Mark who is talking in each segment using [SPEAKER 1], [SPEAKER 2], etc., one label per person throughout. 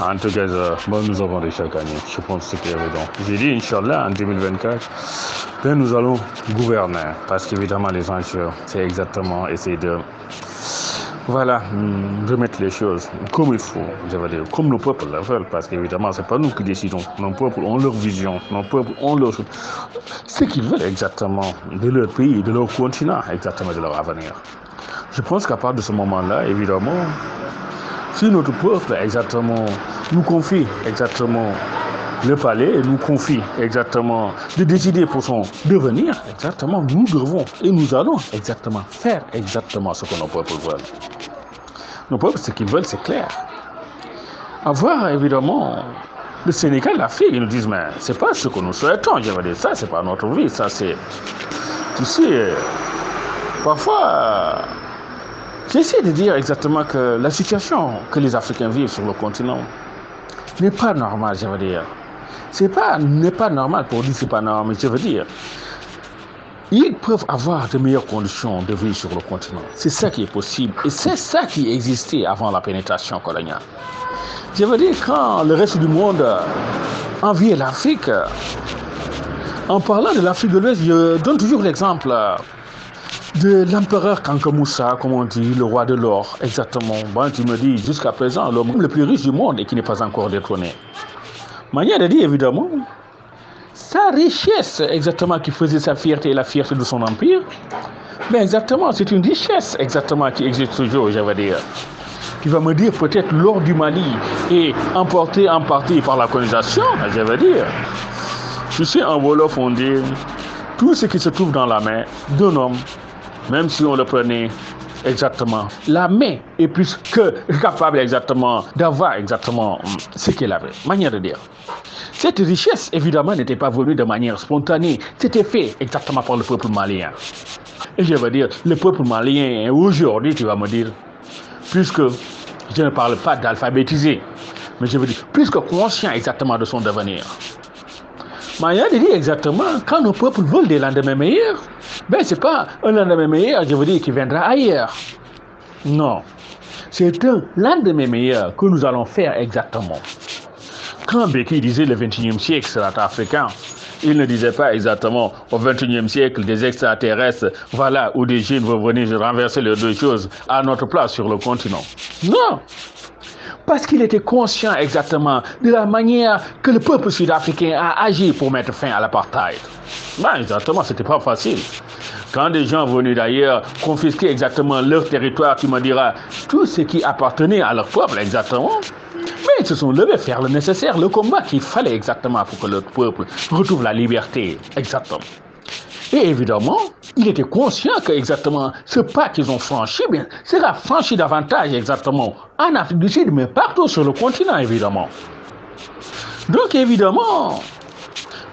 [SPEAKER 1] En tout cas, nous avons déjà gagné. Je pense que c'est évident. J'ai dit, Inch'Allah, en 2024, que nous allons gouverner. Parce qu'évidemment, les enjeux, c'est exactement essayer de remettre les choses comme il faut, je veux dire, comme nos peuples le veulent, parce qu'évidemment, c'est pas nous qui décidons. Nos peuples ont leur vision, nos peuples ont leur... ce qu'ils veulent exactement de leur pays, de leur continent, exactement de leur avenir. Je pense qu'à partir de ce moment-là, évidemment, si notre peuple exactement nous confie exactement le palais, nous confie exactement de décider pour son devenir, exactement, nous devons et nous allons exactement faire exactement ce que nos peuples veulent. Nos peuples, ce qu'ils veulent, c'est clair. Avoir évidemment le Sénégal, l'Afrique, ils nous disent, mais c'est pas ce que nous souhaitons, je veux dire, ça c'est pas notre vie, ça c'est... Tu sais, parfois... J'essaie de dire exactement que la situation que les Africains vivent sur le continent n'est pas normale, je veux dire. N'est pas normal pour dire c'est pas normal, je veux dire. Ils peuvent avoir de meilleures conditions de vie sur le continent. C'est ça qui est possible. Et c'est ça qui existait avant la pénétration coloniale. Je veux dire, quand le reste du monde enviait l'Afrique, en parlant de l'Afrique de l'Ouest, je donne toujours l'exemple de l'empereur Kankamoussa, comme on dit, le roi de l'or, exactement. Bon, tu me dis, jusqu'à présent, l'homme le plus riche du monde et qui n'est pas encore détrôné. Manière de dire, évidemment, sa richesse, exactement, qui faisait sa fierté et la fierté de son empire, mais exactement, c'est une richesse, exactement, qui existe toujours, je veux dire. Qui va me dire, peut-être, l'or du Mali est emporté en partie par la colonisation, je veux dire. Je suis en Wolof, on dit, tout ce qui se trouve dans la main d'un homme, même si on le prenait exactement, la main est plus que capable exactement d'avoir exactement ce qu'elle avait. Manière de dire. Cette richesse, évidemment, n'était pas venue de manière spontanée. C'était fait exactement par le peuple malien. Et je veux dire, le peuple malien, aujourd'hui, tu vas me dire, puisque je ne parle pas d'alphabétiser, mais je veux dire, plus que conscient exactement de son devenir. Manière de dire exactement, quand nos peuples veulent des lendemains meilleurs, ben c'est pas un lendemain meilleur, je veux dire, qui viendra ailleurs. Non. C'est un lendemain meilleur que nous allons faire exactement. Quand Béki disait le 21e siècle sera africain, il ne disait pas exactement au 21e siècle des extraterrestres, voilà, ou des jeunes vont venir renverser les deux choses à notre place sur le continent. Non. Parce qu'il était conscient exactement de la manière que le peuple sud-africain a agi pour mettre fin à l'apartheid. Ben, exactement, c'était pas facile. Quand des gens venus d'ailleurs confisquer exactement leur territoire, tu me diras, tout ce qui appartenait à leur peuple exactement, mais ils se sont levés faire le nécessaire, le combat qu'il fallait exactement pour que le peuple retrouve la liberté, exactement. Et évidemment, il était conscient que exactement ce pas qu'ils ont franchi, bien, sera franchi davantage exactement en Afrique du Sud, mais partout sur le continent, évidemment. Donc, évidemment,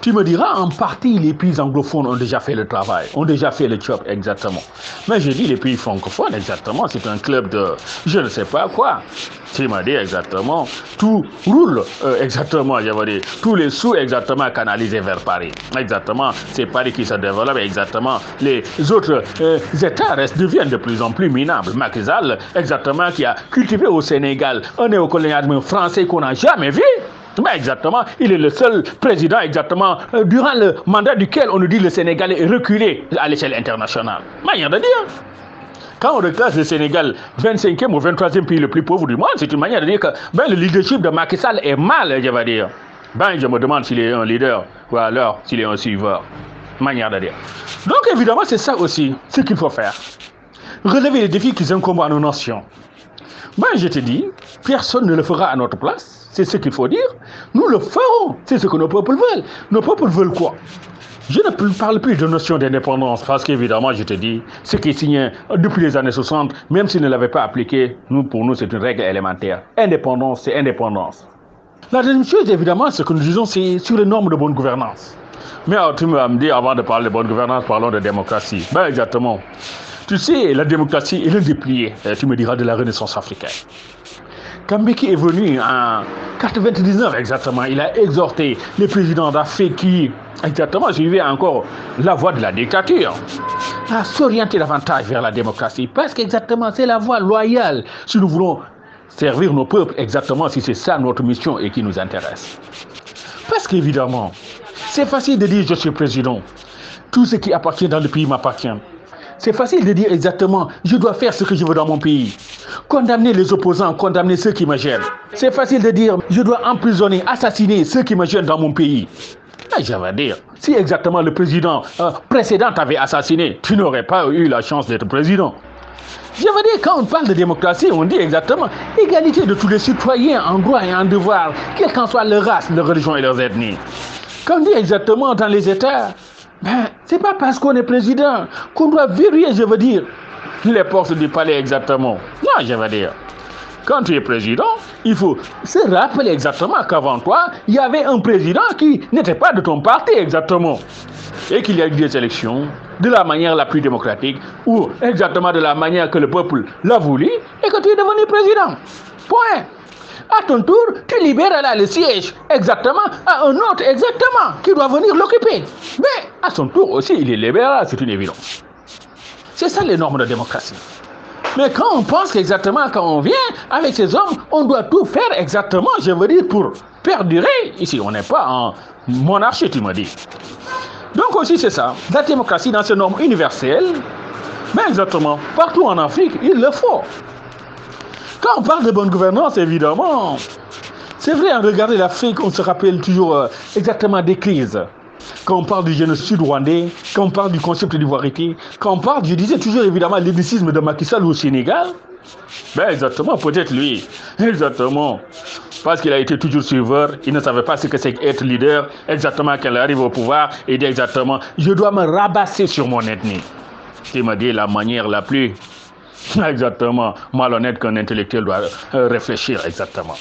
[SPEAKER 1] tu me diras, en partie, les pays anglophones ont déjà fait le travail, ont déjà fait le job, exactement. Mais je dis les pays francophones, exactement, c'est un club de je ne sais pas quoi. Tu m'as dit exactement, tout roule, exactement, je veux dire, tous les sous exactement canalisés vers Paris. Exactement, c'est Paris qui se développe, exactement. Les autres États deviennent de plus en plus minables. Macky Sall, exactement, qui a cultivé au Sénégal un néocolonialisme français qu'on n'a jamais vu. Mais exactement, il est le seul président exactement durant le mandat duquel on nous dit que le Sénégal est reculé à l'échelle internationale. Manière de dire. Quand on reclasse le Sénégal 25e ou 23e pays le plus pauvre du monde, c'est une manière de dire que ben, le leadership de Macky Sall est mal, je vais dire. Ben, je me demande s'il est un leader ou alors s'il est un suiveur. Manière de dire. Donc évidemment, c'est ça aussi ce qu'il faut faire. Relever les défis qui incombent à nos nations. Ben, je te dis, personne ne le fera à notre place. C'est ce qu'il faut dire. Nous le ferons. C'est ce que nos peuples veulent. Nos peuples veulent quoi? Je ne parle plus de notion d'indépendance parce qu'évidemment, je te dis, ce qui est signé depuis les années 60, même s'ils ne l'avaient pas appliqué, pour nous, c'est une règle élémentaire. Indépendance, c'est indépendance. La deuxième chose, évidemment, ce que nous disons, c'est sur les normes de bonne gouvernance. Mais alors, tu vas me dire, avant de parler de bonne gouvernance, parlons de démocratie. Ben exactement. Tu sais, la démocratie est l'un des piliers, tu me diras, de la Renaissance africaine. Quand Mbeki est venu en 1999 exactement, il a exhorté les présidents d'Afrique qui exactement suivaient encore la voie de la dictature à s'orienter davantage vers la démocratie parce qu'exactement c'est la voie loyale si nous voulons servir nos peuples exactement si c'est ça notre mission et qui nous intéresse. Parce qu'évidemment, c'est facile de dire je suis président. Tout ce qui appartient dans le pays m'appartient. C'est facile de dire exactement je dois faire ce que je veux dans mon pays. Condamner les opposants, condamner ceux qui me gênent. C'est facile de dire je dois emprisonner, assassiner ceux qui me gênent dans mon pays. Mais je vais dire, si exactement le président précédent t'avait assassiné, tu n'aurais pas eu la chance d'être président. Je veux dire, quand on parle de démocratie, on dit exactement égalité de tous les citoyens en droit et en devoir, quelle qu'en soit leur race, leur religion et leurs ethnies. Quand on dit exactement dans les États, c'est pas parce qu'on est président qu'on doit verrouiller, je veux dire, les portes du palais exactement. Non, je veux dire, quand tu es président, il faut se rappeler exactement qu'avant toi, il y avait un président qui n'était pas de ton parti exactement. Et qu'il y a eu des élections de la manière la plus démocratique ou exactement de la manière que le peuple l'a voulu et que tu es devenu président. Point. À ton tour, tu libères là le siège exactement à un autre exactement qui doit venir l'occuper. Mais à son tour aussi, il est libéral, c'est une évidence. C'est ça les normes de démocratie. Mais quand on pense qu'exactement quand on vient avec ces hommes, on doit tout faire exactement, je veux dire, pour perdurer. Ici, on n'est pas en monarchie, tu me dis. Donc aussi c'est ça, la démocratie dans ses normes universelles, mais exactement, partout en Afrique, il le faut. Quand on parle de bonne gouvernance, évidemment, c'est vrai, en regardant l'Afrique, on se rappelle toujours exactement des crises. Quand on parle du génocide rwandais, quand on parle du concept d'ivoirité, quand on parle, je disais toujours évidemment, l'élitisme de Macky Sall au Sénégal, exactement, peut-être lui, exactement. Parce qu'il a été toujours suiveur, il ne savait pas ce que c'est qu'être leader, exactement quand il arrive au pouvoir, il dit exactement, je dois me rabasser sur mon ethnie. Il m'a dit la manière la plus, exactement, malhonnête qu'un intellectuel doit réfléchir exactement.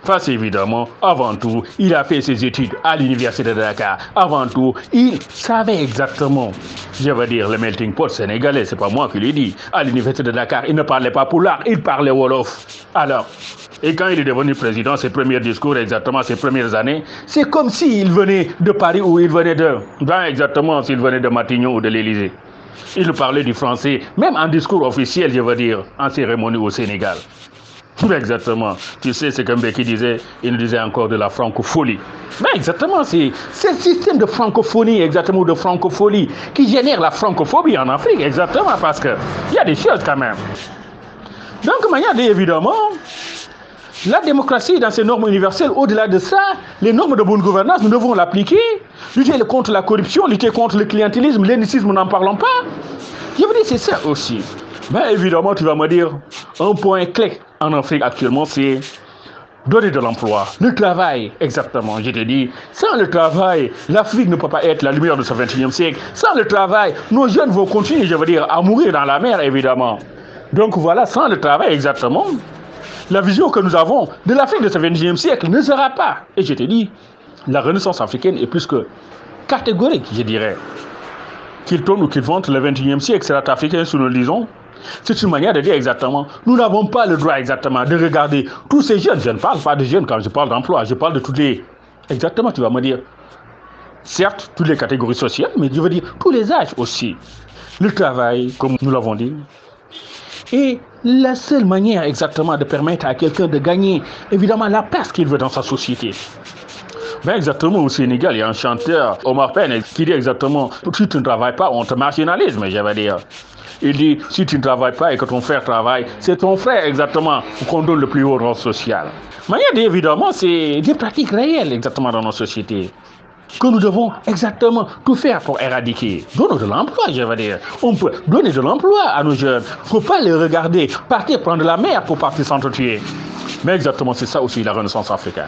[SPEAKER 1] Parce évidemment, avant tout, il a fait ses études à l'université de Dakar. Avant tout, il savait exactement, je veux dire, le melting pot sénégalais, c'est pas moi qui l'ai dit. À l'université de Dakar, il ne parlait pas Pulaar, il parlait Wolof. Alors, et quand il est devenu président, ses premiers discours, exactement ses premières années, c'est comme s'il venait de Paris ou il venait exactement s'il venait de Matignon ou de l'Élysée. Il parlait du français, même en discours officiel, je veux dire, en cérémonie au Sénégal. Exactement. Tu sais ce que Mbeki disait, il nous disait encore de la francophonie. Mais exactement, c'est le système de francophonie, exactement, de francophonie, qui génère la francophobie en Afrique, exactement, parce qu'il y a des choses quand même. Donc, évidemment, la démocratie dans ses normes universelles, au-delà de ça, les normes de bonne gouvernance, nous devons l'appliquer, lutter contre la corruption, lutter contre le clientélisme, l'énicisme, nous n'en parlons pas. Je veux dire, c'est ça aussi. Mais évidemment, tu vas me dire, un point clé en Afrique actuellement, c'est donner de l'emploi, le travail, exactement. Je te dis, sans le travail, l'Afrique ne peut pas être la lumière de ce 21e siècle. Sans le travail, nos jeunes vont continuer, je veux dire, à mourir dans la mer, évidemment. Donc voilà, sans le travail, exactement, la vision que nous avons de l'Afrique de ce 21e siècle ne sera pas. Et je te dis, la renaissance africaine est plus que catégorique, je dirais. Qu'il tourne ou qu'il vante, le 21e siècle sera africain, si nous le disons. C'est une manière de dire exactement, nous n'avons pas le droit exactement de regarder tous ces jeunes. Je ne parle pas de jeunes quand je parle d'emploi, je parle de toutes les... Exactement, tu vas me dire, certes, toutes les catégories sociales, mais je veux dire tous les âges aussi. Le travail, comme nous l'avons dit. Et la seule manière exactement de permettre à quelqu'un de gagner, évidemment, la place qu'il veut dans sa société. Ben exactement, au Sénégal, il y a un chanteur, Omar Pène, qui dit exactement, si tu ne travailles pas, on te marginalise, mais je vais dire. Il dit, si tu ne travailles pas et que ton frère travaille, c'est ton frère exactement qu'on donne le plus haut rang social. Mais il y a évidemment, c'est des pratiques réelles exactement dans nos sociétés que nous devons exactement tout faire pour éradiquer. Donner de l'emploi, je veux dire. On peut donner de l'emploi à nos jeunes. Il ne faut pas les regarder partir prendre la mer pour partir s'entretuer. Mais exactement, c'est ça aussi la renaissance africaine.